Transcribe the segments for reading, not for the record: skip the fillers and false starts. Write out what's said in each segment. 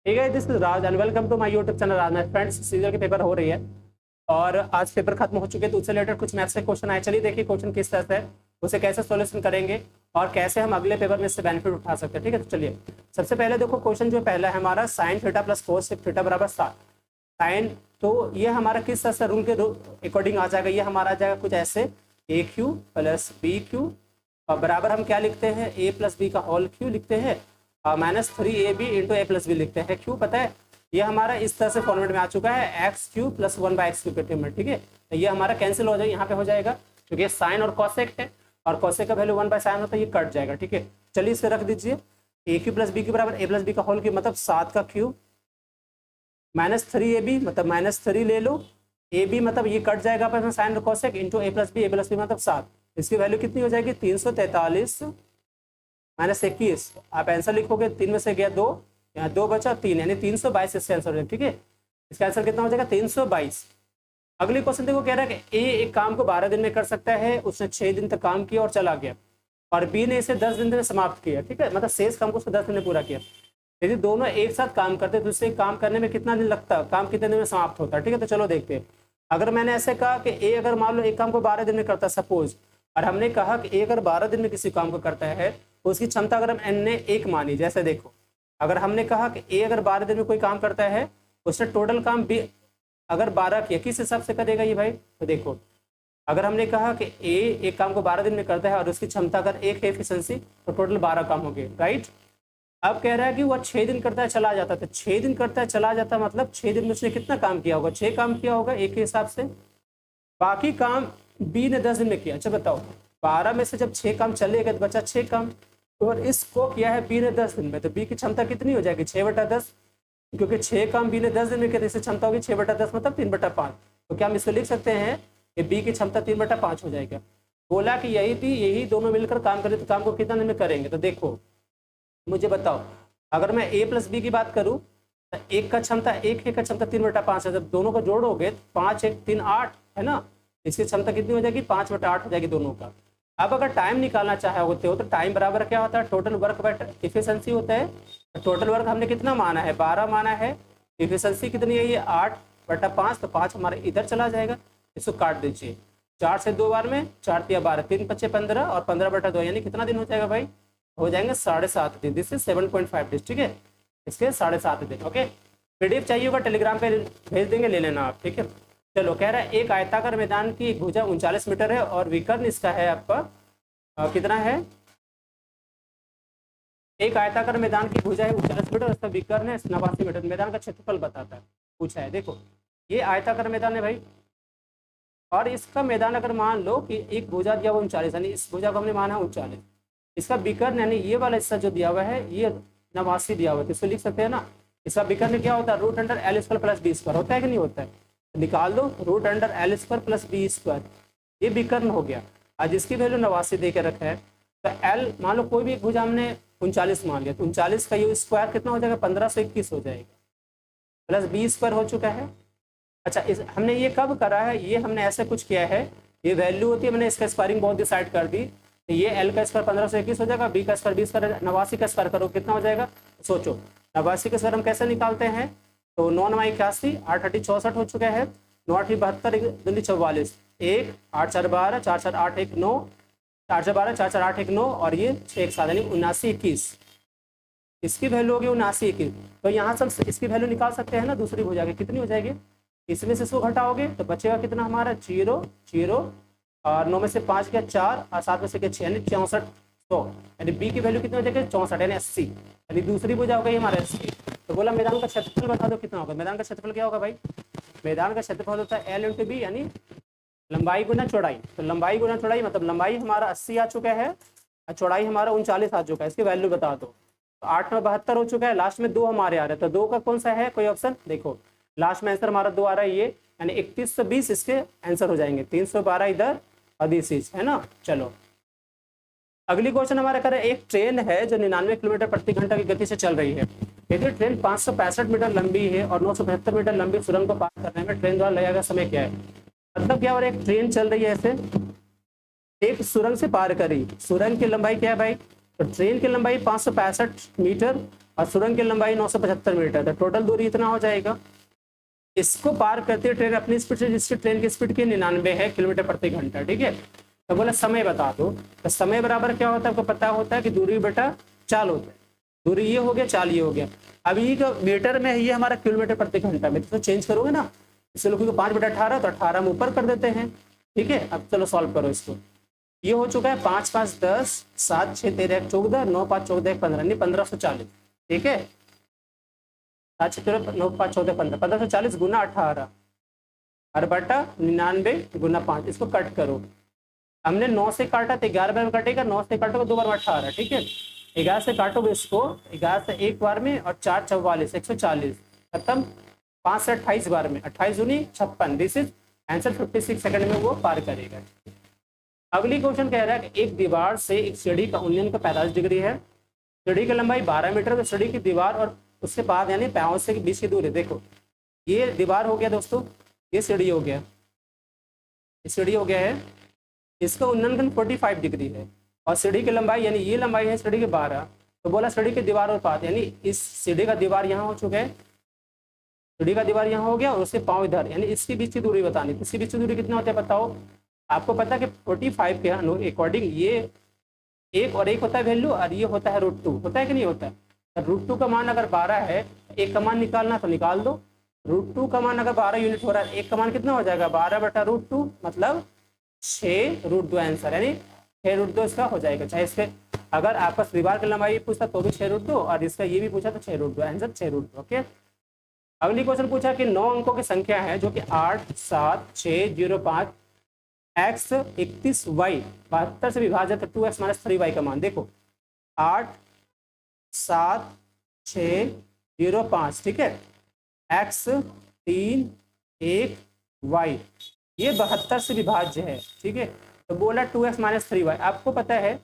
ठीक है, this is Raj and welcome to my YouTube channel Raj my friends. Season के paper हो रही है और आज पेपर खत्म हो चुके हैं, तो उससे रिलेटेड कुछ मैथ्स के क्वेश्चन आए। चलिए देखिए क्वेश्चन किस तरह से है, उसे कैसे सॉल्यूशन करेंगे और कैसे हम अगले पेपर में इससे बेनिफिट उठा सकते हैं। ठीक है, तो चलिए सबसे पहले देखो क्वेश्चन जो पहला है हमारा sine theta plus cos theta बराबर 7 साइन। तो ये हमारा किस तरह से रूल के अकॉर्डिंग आ जाएगा, ये हमारा आ जाएगा कुछ ऐसे ए क्यू प्लस बी क्यू और बराबर हम क्या लिखते हैं ए प्लस बी का होल क्यू लिखते हैं -3ab इंटू ए प्लस बी लिखते हैं। क्यों पता है, ये हमारा इस तरह से फॉर्मेट में आ चुका है x Q plus 1/x Q के टर्म में। ठीक है, तो ये हमारा कैंसिल हो जाएगा, यहाँ पे हो जाएगा क्योंकि ये साइन और कॉसेक है और कॉसेक का वैल्यू 1/sin होता है, ये कट जाएगा। ठीक है, चलिए इसे रख दीजिए ए क्यू प्लस बी क्यू बराबर ए प्लस बी का होल क्यू मतलब 7 का क्यूब -3ab मतलब -3 ले लो, ए बी मतलब ये कट जाएगा आपस में साइन और कॉसेक इंटू ए प्लस बी मतलब 7। इसकी वैल्यू कितनी हो जाएगी 343 -21। आप आंसर लिखोगे 3 में से गया 2, यहाँ 2 बचा 3 यानी 322 इसका आंसर हो जाएगा। ठीक है, इसका आंसर कितना हो जाएगा 322। अगली क्वेश्चन देखो, कह रहा है कि ए एक काम को 12 दिन में कर सकता है, उसने 6 दिन तक काम किया और चला गया, और बी ने इसे 10 दिन में समाप्त किया। ठीक है, मतलब शेष काम को उसने 10 दिन में पूरा किया। यदि दोनों एक साथ काम करते तो उससे काम करने में कितना दिन लगता, काम कितने दिन में समाप्त होता है। ठीक है, तो चलो देखते हैं। अगर मैंने ऐसे कहा कि ए अगर मान लो एक काम को 12 दिन में करता सपोज, और हमने कहा कि ए अगर 12 दिन में किसी काम को करता है तो उसकी क्षमता अगर हम एन ने 1 मानी, जैसे देखो अगर हमने कहा कि ए अगर 12 दिन में कोई काम करता है उसने टोटल काम बी अगर 12 किया, किस हिसाब से करेगा ये भाई, तो देखो अगर हमने कहा कि ए एक काम को 12 दिन में करता है और उसकी क्षमता अगर 1 है एफिशिएंसी, तो टोटल 12 काम हो गए। राइट, अब कह रहा है कि वह 6 दिन करता है चला जाता है, तो 6 दिन करता है चला जाता मतलब 6 दिन में उसने कितना काम किया होगा, 6 काम किया होगा एक के हिसाब से। बाकी काम बी ने 10 दिन में किया। अच्छा बताओ 12 में से जब 6 काम चले गए तो बचा 6 काम, और इसको किया है बी ने 10 दिन में, तो बी की क्षमता कितनी हो जाएगी 6/10, क्योंकि 6 काम बी ने 10 दिन में किया, इससे क्षमता होगी 6/10 मतलब 3/5। तो क्या हम इसको लिख सकते हैं कि बी की क्षमता 3/5 हो जाएगा। बोला कि यही दोनों मिलकर काम करें तो काम को कितना दिन में करेंगे। तो देखो मुझे बताओ, अगर मैं ए प्लस बी की बात करूं तो एक का क्षमता 1 है, का क्षमता 3/5 है। जब दोनों को जोड़ोगे 5 1 3 8 है ना, इसकी क्षमता कितनी हो जाएगी 5/8 हो जाएगी दोनों का। अब अगर टाइम निकालना चाहे होते हो तो टाइम बराबर क्या होता है, टोटल वर्क बाय इफिशिएंसी होता है। टोटल वर्क हमने कितना माना है 12 माना है, इफिशिएंसी कितनी है ये 8/5, तो 5 हमारे इधर चला जाएगा। इसको काट दीजिए 4 से 2 बार में 4 तिया 12 3 5 15 और 15/2 यानी कितना दिन हो जाएगा भाई, हो जाएंगे 7.5 दिन। This is 7.5 days. ठीक है, इसके 7.5 दिन। ओके, पीडीएफ चाहिए होगा टेलीग्राम पे भेज देंगे, ले लेना आप। ठीक है, चलो कह रहा है एक आयताकार मैदान की भुजा 39 मीटर है और विकर्ण इसका है आपका कितना है, एक आयताकार मैदान की भुजा है 39 मीटर, उसका विकर्ण है 89 मीटर, मैदान का क्षेत्रफल बताता है, पूछा है। देखो ये आयताकार मैदान है भाई, और इसका मैदान अगर मान लो कि एक भुजा दिया हुआ 39 यानी इस भुजा को हमने माना 39, इसका विकर्ण यानी ये वाला हिस्सा जो दिया हुआ है ये 89 दिया हुआ है, तो इसको लिख सकते हैं ना। इसका विकर्ण क्या होता है √L² + B² होता है कि नहीं होता है, निकाल दो √L² + B², ये विकर्ण हो गया। आज इसकी वैल्यू 89 दे के रखा है, तो L मान लो कोई भी एक भुजा हमने 39 मान लिया, तो 39 का ये स्क्वायर कितना हो जाएगा 1521 हो जाएगा, प्लस B² हो चुका है। अच्छा हमने ये कब करा है, ये हमने ऐसे कुछ किया है, ये वैल्यू होती है, मैंने इसका स्क्वायरिंग बहुत डिसाइड कर दी, तो ये L का स्क्वायर 1521 हो जाएगा, बी का स्क्वायर 20 कर 89 का स्क्वायर करो कितना हो जाएगा, सोचो 89 का स्क्वायर हम कैसे निकालते हैं, तो 9 9 81 8 8 64 हो चुका है, 9 8 72 2 44 1 8 4 12 4 4 8 1 9 4 4 12 4 4 8 1 9 और ये 6 1 7 यानी 79 21, इसकी वैल्यू होगी 79 21। तो यहाँ से इसकी वैल्यू निकाल सकते हैं ना, दूसरी हो जाएगी कितनी हो जाएगी, इसमें से इसको घटाओगे तो बचेगा कितना हमारा 0 0 और 9 में से 5 गया 4 और 7 में से गया 6 यानी 6400, यानी बी की वैल्यू कितनी हो जाएगी 64 यानी 80, यानी दूसरी भुजा हो गई हमारा 80। तो बोला मैदान का क्षेत्रफल बता दो कितना होगा, मैदान का क्षेत्रफल क्या होगा भाई, मैदान का क्षेत्रफल होता है L × B यानी लंबाई गुना चौड़ाई, तो लंबाई गुना चौड़ाई मतलब लंबाई हमारा 80 आ चुका है और चौड़ाई हमारा 39 आ चुका है, इसकी वैल्यू बता दो। तो 8 में 72 हो चुका है, लास्ट में 2 हमारे आ रहे हैं, तो 2 का कौन सा है कोई ऑप्शन, देखो लास्ट में आंसर हमारा 2 आ रहा है ये, यानी 3120 इसके आंसर हो जाएंगे, 312 इधर और 20 है ना। चलो अगली क्वेश्चन हमारा कर एक ट्रेन है जो 99 किलोमीटर प्रति घंटा की गति से चल रही है। यदि ट्रेन 565 मीटर लंबी है और 975 मीटर लंबी सुरंग को पार करने में ट्रेन द्वारा लगेगा गया समय क्या है। मतलब क्या, और एक ट्रेन चल रही है ऐसे एक सुरंग से पार करी, सुरंग की लंबाई क्या है भाई, तो ट्रेन की लंबाई 565 मीटर और सुरंग की लंबाई 975 मीटर, तो टोटल दूरी इतना हो जाएगा। इसको पार करते ट्रेन अपनी स्पीड से, जिसकी ट्रेन की स्पीड की 99 है किलोमीटर प्रति घंटा, ठीक है। तो बोला समय बता दो, तो समय बराबर क्या होता है आपको पता होता है कि दूरी बटा चाल होता है। दूरी ये हो गया, चाल ये हो गया। अब ये का मीटर में है, ये हमारा किलोमीटर प्रति घंटा में, तो चेंज करोगे ना, इससे लोगों को 5/18 तो 18 में ऊपर कर देते हैं, ठीक है। अब चलो सॉल्व करो इसको। ये हो चुका है 5 5 10, 7 6 13 1 14, 9 5 14 1 15, नहीं 1540, ठीक है। 7 6 13 9 5 14 15, 1540 गुना 18 और बटा 99 गुना 5, इसको कट करो। हमने 9 से काटा तो 11 बार में कटेगा, 9 से काटोगे 2 बार में 18, ठीक है। 11 से काटोगे इसको, 11 से एक बार में और 4 44 140 खत्म। 5 से 28 बार में, 28 दूनी 56, दिस इज आंसर। 56 सेकंड में वो पार करेगा। अगली क्वेश्चन कह रहा है कि एक दीवार से एक सीढ़ी का उन्नयन का 45 डिग्री है, सीढ़ी की लंबाई 12 मीटर, तो सीढ़ी की दीवार और उसके बाद यानी पाँव से के बीच की दूरी, देखो ये दीवार हो गया दोस्तों, ये सीढ़ी हो गया, ये सीढ़ी हो गया है, इसका उन्नयन कोण 45 डिग्री है और सीढ़ी की लंबाई यानी ये लंबाई है सीढ़ी की 12, तो बोला सीढ़ी की दीवार और पात, यानी इस सीढ़ी का दीवार यहाँ हो चुका है, सीढ़ी का दीवार यहाँ हो गया और उसके पाँव इधर, यानी इसके बीच की दूरी बतानी। तो इसके बीच की दूरी कितना होता है बताओ। आपको पता है कि 45 के अकॉर्डिंग ये एक और एक होता है वैल्यू, और ये होता है √2, होता है कि नहीं होता है। √2 का मान अगर 12 है, एक का मान निकालना तो निकाल दो। √2 का मान अगर 12 यूनिट हो रहा है, एक का मान कितना हो जाएगा 12/√2, मतलब 6√2 आंसर, यानी 6√2 इसका हो जाएगा। चाहे इसके अगर आपका दीवार की लंबाई पूछता तो भी 6√2 और इसका ये भी पूछा तो 6√2 आंसर 6√2। ओके, अगली क्वेश्चन पूछा कि 9 अंकों की संख्या है जो कि 8 7 6 0 5 x 31 y 72 से विभाजित 2x - 3y का मान। देखो 8 7 6 0 5, ठीक है, x 3 1 y, ये 72 से विभाज्य है, ठीक है। तो बोला 2x - 3y, आपको पता है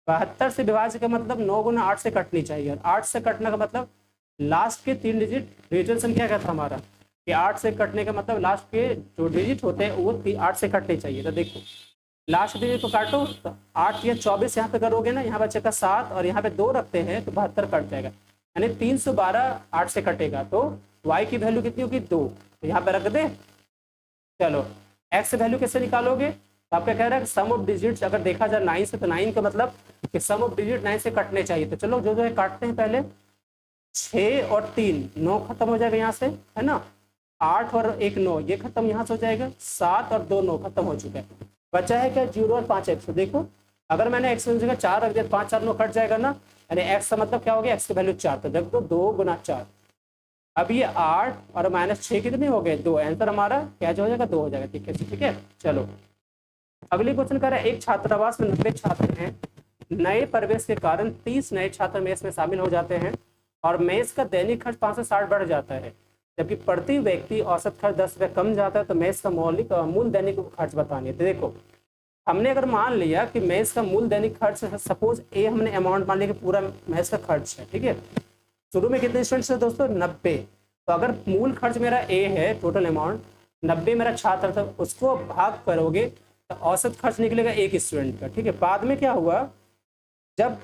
72 से विभाज्य का मतलब 9 गुना 8 से कटनी चाहिए, और 8 से कटने का मतलब लास्ट के 3 डिजिट रेजुअल संख्या क्या था हमारा, कि 8 से कटने का मतलब लास्ट के जो डिजिट होते हैं वो 8 से कटने चाहिए। तो देखो लास्ट डिजिट को काटो, तो 8 या 24 यहाँ पे करोगे ना, यहाँ बचेगा 7 और यहाँ पे 2 रखते हैं तो 72 कट जाएगा, यानी 312 8 से कटेगा, तो y की वैल्यू कितनी होगी 2, तो यहाँ पे रख दे। चलो x वैल्यू कैसे निकालोगे, तो आपका कह रहा है कि सम ऑफ डिजिट्स अगर देखा जाए 9 से, तो 9 का मतलब कि सम ऑफ डिजिट 9 से कटने चाहिए। तो चलो जो है काटते हैं पहले, 6 और 3 9 खत्म हो जाएगा यहाँ से, है ना, 8 और 1 9 ये खत्म यहाँ से हो जाएगा, 7 और 2 9 खत्म हो चुका है, बचा है क्या 0 और 5 x। देखो अगर मैंने x की जगह 4 रख दिया, 5 4 9 कट जाएगा ना, यानी x का मतलब क्या हो गया, x की वैल्यू 4, तो देख दो 2 गुना 4। अब ये 8 और -6 कितने हो गए 2, आंसर हमारा क्या हो जाएगा 2 हो जाएगा, ठीक है ठीक है। चलो अगली क्वेश्चन कर रहा है, एक छात्रावास में 90 छात्र हैं, नए प्रवेश के कारण 30 नए छात्र मेस में शामिल हो जाते हैं और मेस का दैनिक खर्च 5 से 60 बढ़ जाता है, जबकि प्रति व्यक्ति औसत खर्च 10 रुपये कम जाता है, तो मेस का मूल दैनिक खर्च बतानी है। तो देखो हमने अगर मान लिया कि मेस का मूल दैनिक खर्च, सपोज ए हमने अमाउंट मान लिया कि पूरा मेस का खर्च है, ठीक है। शुरू में कितने स्टूडेंट्स है दोस्तों 90, तो अगर मूल खर्च मेरा ए है, टोटल अमाउंट 90 मेरा छात्र था, उसको भाग करोगे तो औसत खर्च निकलेगा एक स्टूडेंट का, ठीक है। बाद में क्या हुआ, जब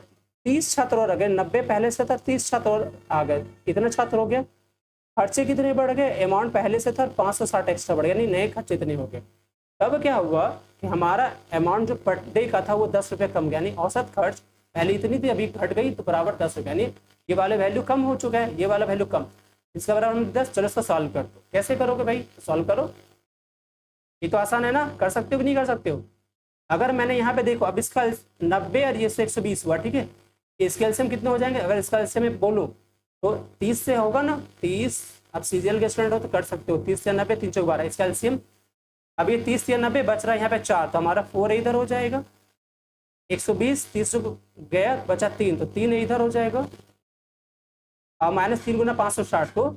30 छात्र और आ गए, 90 पहले से था, 30 छात्र और आ गए, कितना छात्र हो गया, खर्चे कितने बढ़ गए, अमाउंट पहले से था 560 एक्स्ट्रा बढ़ गया, यानी नए खर्चे इतने हो गए। तब क्या हुआ कि हमारा अमाउंट जो पर डे का था वो 10 रुपये कम गया, यानी औसत खर्च पहले इतनी थी अभी घट गई तो बराबर 10 रुपये, यानी ये वाला वैल्यू कम हो चुका है, ये वाला वैल्यू कम, इसका बराबर 10। चलो इसको सॉल्व कर दो, कैसे करोगे भाई, सॉल्व करो, ये तो आसान है ना, कर सकते हो कि नहीं कर सकते हो। अगर मैंने यहाँ पे देखो, अब इसका 90 और ये 120 हुआ, ठीक है, इसके एलसीएम कितने हो जाएंगे, अगर इसका एलसीएम में बोलूँ तो 30 से होगा ना, 30, अब सीजीएल के स्टूडेंट हो तो कर सकते हो, 30 से 90 3 चौक 12, इसका एलसीएम अब ये 30 या 90 बच रहा है यहाँ पे 4, तो हमारा 4 इधर हो जाएगा, 120 30 गया बचा 3, तो 3 इधर हो जाएगा, और -3 गुना 560 को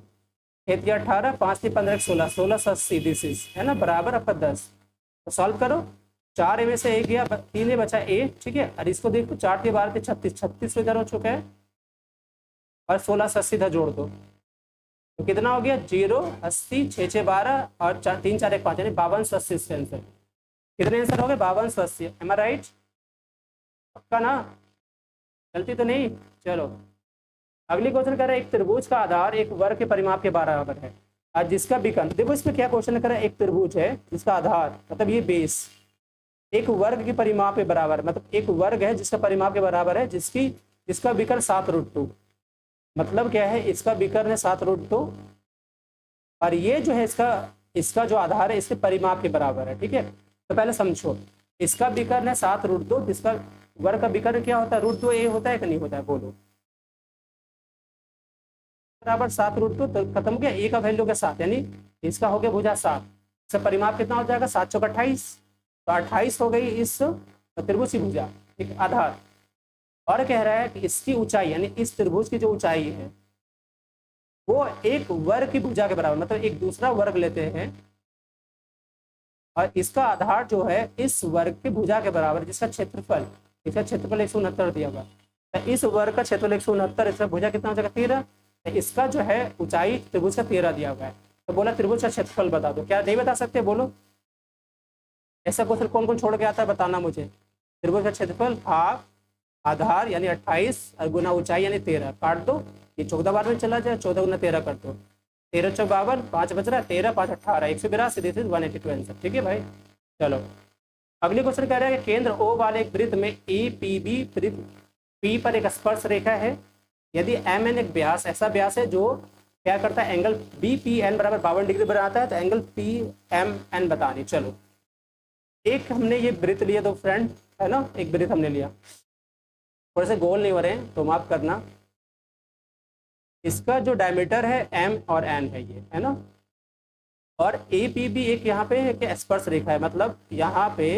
18 5 3 15 16 1680 दिस इज, है ना, बराबर आपका 10। तो सॉल्व करो, 4 में से 1 गया, 3 बचा a, ठीक है, और इसको देखो 4 के 12 36 36 इधर हो चुका है, और 1680 इधर जोड़ दो, तो कितना हो गया 0 80 6 6 12 और 3 4 1 5, यानी 5280 इसका आंसर। कितने आंसर हो गए 5280, एम आई राइट, पक्का ना, गलती तो नहीं। चलो अगली क्वेश्चन कर रहा है एक त्रिभुज का आधार एक वर्ग के परिमाप के बराबर है और जिसका विकर्ण, देखो इसमें क्या क्वेश्चन कर रहा है, एक त्रिभुज है जिसका आधार मतलब ये बेस एक वर्ग के परिमाप के बराबर, मतलब एक वर्ग है जिसका परिमाप के बराबर है, जिसका विकर्ण 7√2, मतलब क्या है, इसका विकर्ण है 7√2 और ये जो है इसका जो आधार है इसके परिमाप के बराबर है। ठीक है, तो पहले समझो, इसका विकर्ण है 7√2, जिसका वर्ग का विकर्ण क्या होता है, √2 ए होता है कि नहीं होता है, बोलो। बराबर 7√2, तो खत्म हो गया, ए का वैल्यू क्या 7, यानी इसका हो गया भुजा 7, इसका परिमाप कितना हो जाएगा 7 चौक 28, तो 28 हो गई इस त्रिभुज की भुजा, एक आधार। और कह रहा है कि इसकी ऊंचाई यानी इस त्रिभुज की जो ऊंचाई है वो एक वर्ग की भुजा के बराबर, मतलब एक दूसरा वर्ग लेते हैं और इसका आधार जो है इस वर्ग की भुजा के बराबर, जिसका क्षेत्रफल 169 दिया हुआ है। इस वर्ग का क्षेत्रफल 169, इसका भुजा कितना हो जाएगा 13, इसका जो है ऊंचाई त्रिभुज का 13 दिया हुआ है। तो बोला त्रिभुज का क्षेत्रफल बता दो, क्या नहीं बता सकते, बोलो। ऐसा क्वेश्चन कौन कौन छोड़ के आता है बताना मुझे। त्रिभुज का क्षेत्रफल भाग आधार यानी 28 और गुना ऊंचाई यानी 13, काट दो, ये 14 बार में चला जाए, 14 गुना 13 कर दो, 13 चौक 52, 5 बच रहा है, 13 5 18, 182, दिस इज 182 आंसर। ठीक है भाई, चलो अगले क्वेश्चन कह रहा है कि केंद्र O वाले एक वृत्त में APB वृत्त P पर एक स्पर्श रेखा है, यदि MN एक व्यास ऐसा व्यास है जो क्या करता है, एंगल BPN बराबर 52 डिग्री बनाता है, तो एंगल PMN बतानी। चलो एक हमने ये वृत्त लिया दो फ्रेंड, है ना, एक वृत्त हमने लिया, थोड़े से गोल नहीं हो रहे हैं तो माफ करना। इसका जो डायमीटर है M और N है, ये है ना, और APB एक यहाँ पे एक स्पर्श रेखा है, मतलब यहाँ पे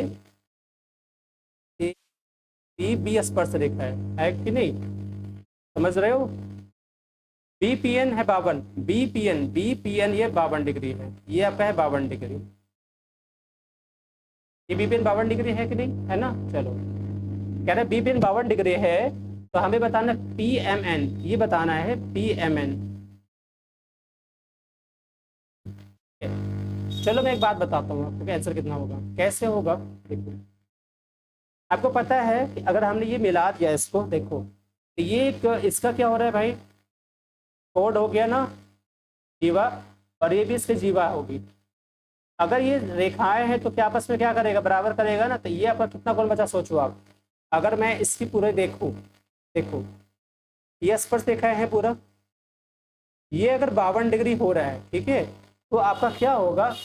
APB स्पर्श रेखा है कि नहीं, समझ रहे हो। BPN है 52, BPN ये 52 डिग्री है, ये आपका है 52 डिग्री, ये BPN 52 डिग्री है कि नहीं, है ना। चलो कह रहे BPN 52 डिग्री है, तो हमें बताना PMN, ये बताना है PMN। चलो मैं एक बात बताता हूँ आपको, आंसर कितना होगा, कैसे होगा देखो। आपको पता है कि अगर हमने ये मिला दिया इसको, देखो तो ये एक इसका क्या हो रहा है भाई, कोड हो गया ना जीवा, और ये भी इसके जीवा होगी। अगर ये रेखाएं हैं तो क्या आपस में क्या करेगा, बराबर करेगा ना, तो ये आपका कितना कोण बचा सोचो आप। अगर मैं इसकी पूरे देखूं, देखो ये स्पर्श रेखा है पूरा, ये अगर 52 डिग्री हो रहा है, ठीक है, तो आपका क्या होगा,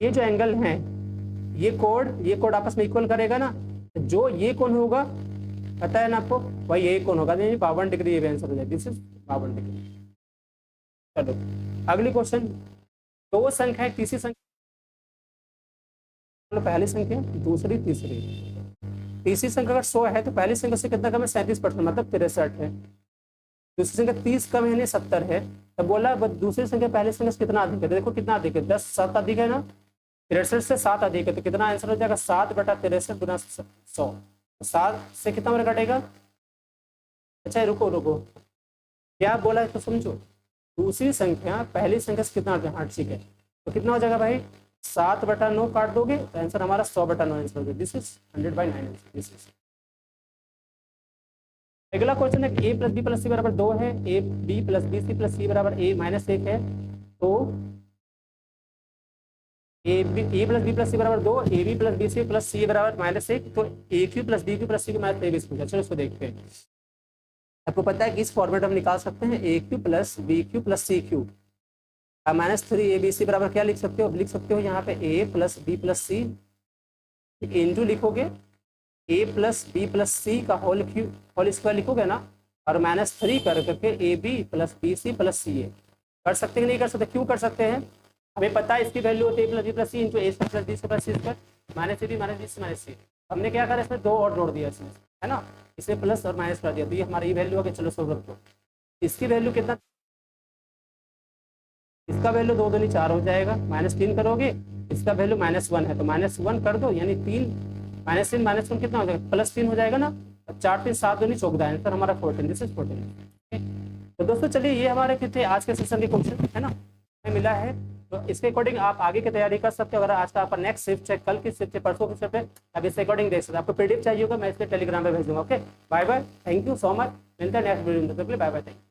ये जो एंगल है ये कोड आपस में इक्वल करेगा ना, जो ये कोण होगा पता है ना आपको, वही यही कोण होगा, 52 डिग्री ये आंसर हो जाए, दिस इज 52 डिग्री। चलो अगली क्वेश्चन, दो संख्या है, तीसरी संख्या, पहली संख्या दूसरी तीसरी संख्या अगर 100 है तो पहली संख्या से कितना कम है, 37%, मतलब 63 है। दूसरी संख्या 30 कम है, 70 है। तो बोला दूसरी संख्या पहली संख्या से कितना अधिक है, देखो कितना अधिक है, 10 7 अधिक है ना, 63 से 7 अधिक है, तो कितना आंसर हो जाएगा 7/63 गुना 100, 7 से कितना मेरा कटेगा। अच्छा रुको क्या बोला है तो समझो, दूसरी संख्या पहली संख्या से कितना, हाँ ठीक है, तो कितना हो जाएगा भाई 7/9 काट दोगे तो आंसर हमारा 100/9 आंसर हो जाएगा, this is 100/9 answer, this is. अगला क्वेश्चन है a + b + c = 2 है, ab + bc + c = a - 1 है, तो a + b + c = 2, ab + bc + c = -1, तो aq + bq + c को -23 पूछा। चलो इसको देखते हैं। आपको पता है कि इस फॉर्मेट हम निकाल सकते हैं aq + bq + cq, -3 abc बराबर क्या लिख सकते हो, यहाँ पे a + b + c इंटू लिखोगे a + b + c का होल स्क्वायर लिखोगे ना, और -3 करके ab + bc + ca कर सकते हैं, नहीं कर सकते, क्यों कर सकते हैं, हमें पता है इसकी वैल्यू होती है a + b + c into a + b + c square -ab -b -c। हमने क्या करा, इसमें 2 और जोड़ दिया इसमें, है ना, इसमें प्लस और माइनस कर दिया, तो ये हमारी वैल्यू हो गई। चलो सो रखो, इसकी वैल्यू कितना, इसका वैल्यू 2 दूनी 4 हो जाएगा, -3 करोगे, इसका वैल्यू -1 है, तो -1 कर दो, यानी 3 -1 कितना हो जाएगा, +3 हो जाएगा ना, 4 3 7 दूनी 14, आंसर हमारा 14, दिस इज 14। तो दोस्तों चलिए ये हमारे कितने आज के सेशन के क्वेश्चन है ना, हमें मिला है तो इसके अकॉर्डिंग आप आगे की तैयारी कर सकते हो। अगर आज का आपका नेक्स्ट शिफ्ट है, कल की शिफ्ट है, परसों की शिफ्ट है, आप इसके अकॉर्डिंग देख सकते हो। आपको पीडीएफ चाहिए होगा, मैं इसके टेलीग्राम पे भेज दूंगा। Okay, bye bye, thank you so much, मिलते हैं नेक्स्ट वीडियो में। Bye bye, thank you.